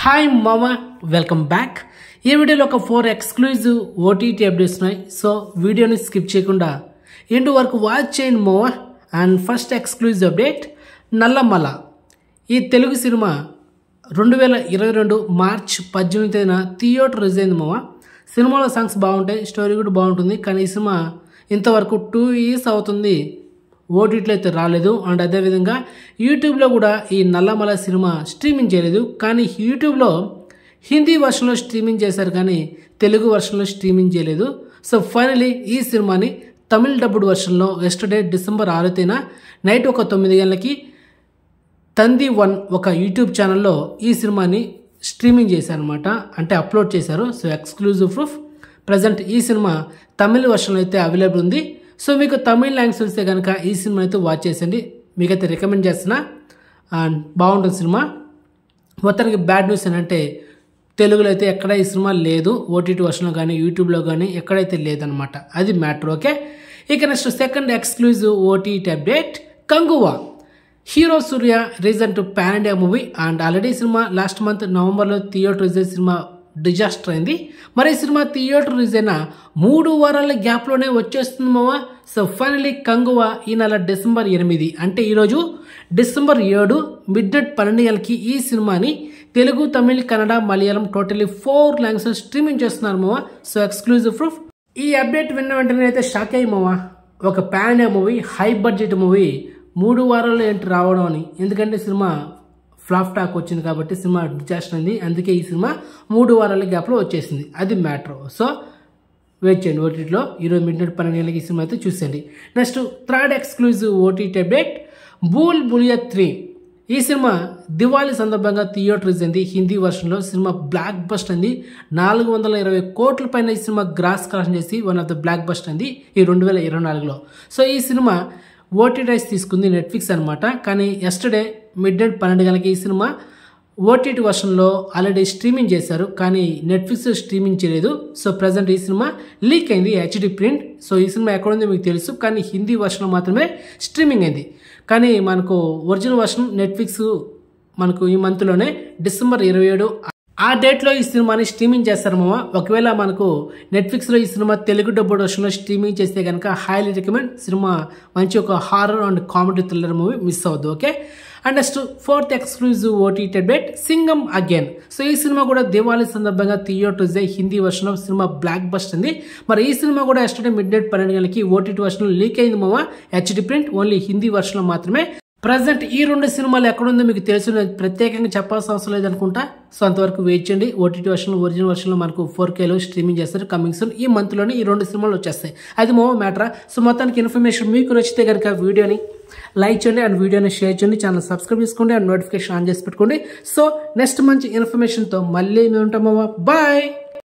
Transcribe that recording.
Hi మామా, welcome back. ఈ వీడియోలో ఒక 4 ఎక్స్క్లూజివ్ ఓటీటీ అప్డేట్స్ ఉన్నాయి. సో వీడియోని స్కిప్ చేయకుండా ఎండ్ వరకు వాచ్ చేయండి మామా. And first exclusive update, Nallamala. ఈ తెలుగు సినిమా 2022 మార్చ్ 18న థియేటర్ రిలీజ్ అయింది మామా. సినిమాలో సాంగ్స్ బాగుంటాయి, స్టోరీ కూడా బాగుంటుంది. కానీ ఈ సినిమా ఇంతవరకు 2 years అవుతుంది ఓటీటీలో అయితే రాలేదు. అండ్ అదేవిధంగా యూట్యూబ్లో కూడా ఈ నల్లమల సినిమా స్ట్రీమింగ్ చేయలేదు. కానీ యూట్యూబ్లో హిందీ వర్షన్లో స్ట్రీమింగ్ చేశారు, కానీ తెలుగు వర్షన్లో స్ట్రీమింగ్ చేయలేదు. సో ఫైనలీ ఈ సినిమాని తమిళ్ డబ్బుడ్ వర్షన్లో ఎస్టర్డే డిసెంబర్ 6న నైట్ ఒక 9 గంటలకి తంది 1 ఒక యూట్యూబ్ ఛానల్లో ఈ సినిమాని స్ట్రీమింగ్ చేశారనమాట, అంటే అప్లోడ్ చేశారు. So exclusive proof. ప్రజెంట్ ఈ సినిమా తమిళ్ వర్షన్లో అయితే అవైలబుల్ ఉంది. సో మీకు తమిళ్ లాంగ్వేజ్ తెలిస్తే కనుక ఈ సినిమా అయితే వాచ్ చేసండి, మీకైతే రికమెండ్ చేస్తున్నా. అండ్ బాగుంటుంది సినిమా. మొత్తానికి బ్యాడ్ న్యూస్ ఏంటంటే తెలుగులో అయితే ఎక్కడ ఈ సినిమా లేదు, ఓటీటీ వర్షన్లో కానీ యూట్యూబ్లో కానీ ఎక్కడైతే లేదనమాట. అది మ్యాటర్. ఓకే, ఇక next second exclusive OTT update, Kanguva. Hero Surya reason to pan India movie. And already cinema last month నవంబర్లో థియేటర్ రిలీజ్ సినిమా డిజాస్టర్ అయింది. మరి ఈ సినిమా థియేటర్ రిలీజ్ అయిన 3 వారాల గ్యాప్లోనే వచ్చేస్తుంది మావా. సో ఫైనలీ కంగువా ఈ నెల డిసెంబర్ 8 అంటే ఈరోజు డిసెంబర్ 7 మిడ్నైట్ 12 గంటలకి ఈ సినిమాని Telugu, Tamil, Kannada, Malayalam totally 4 languages streaming చేస్తున్నారు మావా. So exclusive proof. ఈ అప్డేట్ విన్న వెంటనే అయితే షాక్ అయ్యి మావా. ఒక pan India movie, high budget movie 3 వారాల్లో ఏంటి రావడం అని. ఎందుకంటే సినిమా ఫ్లాప్ టాక్ వచ్చింది కాబట్టి సినిమా డిజాస్టర్ అయింది. అందుకే ఈ సినిమా 3 వారాల గ్యాప్లో వచ్చేసింది. అది మ్యాటర్. సో వెయిట్ చేయండి ఓటీటీలో. ఈరోజు మిడ్నైట్ 12 గంటలకి ఈ సినిమా అయితే చూసేయండి. Next third exclusive OTT update, Bhool Bhulaiyaa 3. ఈ సినిమా దివాళీ సందర్భంగా థియేటర్ రిలీజ్ అయింది. హిందీ వర్షన్లో సినిమా బ్లాక్ బస్ట్ అయింది. 420 కోట్ల పైన ఈ సినిమా గ్రాస్ కలెక్షన్ చేసి one of the block bust అయింది ఈ 2024లో. సో ఈ సినిమా ఓటీటీ రైట్స్ తీసుకుంది నెట్ఫ్లిక్స్ అనమాట. కానీ ఎస్టర్డే మిడ్నైట్ 12 గంటలకి ఈ సినిమా ఓటీటీ వర్షన్లో ఆల్రెడీ స్ట్రీమింగ్ చేశారు, కానీ నెట్ఫ్లిక్స్ స్ట్రీమింగ్ చేయలేదు. సో ప్రజెంట్ ఈ సినిమా లీక్ అయింది హెచ్డి ప్రింట్. సో ఈ సినిమా ఎక్కడుందో మీకు తెలుసు, కానీ హిందీ వర్షన్లో మాత్రమే స్ట్రీమింగ్ అయింది. కానీ మనకు ఒరిజినల్ వర్షన్ నెట్ఫ్లిక్స్ మనకు ఈ మంత్లోనే డిసెంబర్ 27 ఆ డేట్లో ఈ సినిమాని స్ట్రీమింగ్ చేస్తారు మామ. ఒకవేళ మనకు నెట్ఫ్లిక్స్లో ఈ సినిమా తెలుగు డబ్బుడ్ వర్షన్లో స్ట్రీమింగ్ చేస్తే కనుక హైలీ రికమెండ్. సినిమా మంచి ఒక horror and comedy thriller movie, miss అవ్వద్దు. Okay, and next fourth exclusive OTT update, Singham again. So ఈ సినిమా కూడా దివాళీ సందర్భంగా థియేటర్ రిలీజ్ అయ్యి హిందీ వర్షన్లో సినిమా బ్లాక్ బస్ట్ ఉంది. మరి ఈ సినిమా కూడా ఎస్టర్డే మిడ్నైట్ 12 గంటలకి ఓటీటీ వర్షన్లో లీక్ అయింది మామ. హెచ్డి ప్రింట్ ఓన్లీ హిందీ వర్షన్లో మాత్రమే. ప్రజెంట్ ఈ 2 సినిమాలు ఎక్కడుందో మీకు తెలుసు, ప్రత్యేకంగా చెప్పాల్సిన అవసరం లేదనుకుంటా. సో అంతవరకు వెయిట్ చేయండి. ఓటీటీ వర్షన్లో, ఒరిజినల్ వర్షన్లో మనకు 4Kలో స్ట్రీమింగ్ చేస్తారు. కమింగ్ సూన్ ఈ మంత్లోనే ఈ 2 సినిమాలు వచ్చేస్తాయి. అది మో మ్యాటరా. సో మొత్తానికి ఇన్ఫర్మేషన్ మీకు నచ్చితే కనుక వీడియోని లైక్ చేయండి అండ్ వీడియోని షేర్ చేయండి. ఛానల్ సబ్స్క్రైబ్ చేసుకోండి అండ్ నోటిఫికేషన్ ఆన్ చేసి పెట్టుకోండి. సో నెక్స్ట్ మంచి ఇన్ఫర్మేషన్తో మళ్ళీ మేము ఉంటాము. బాయ్.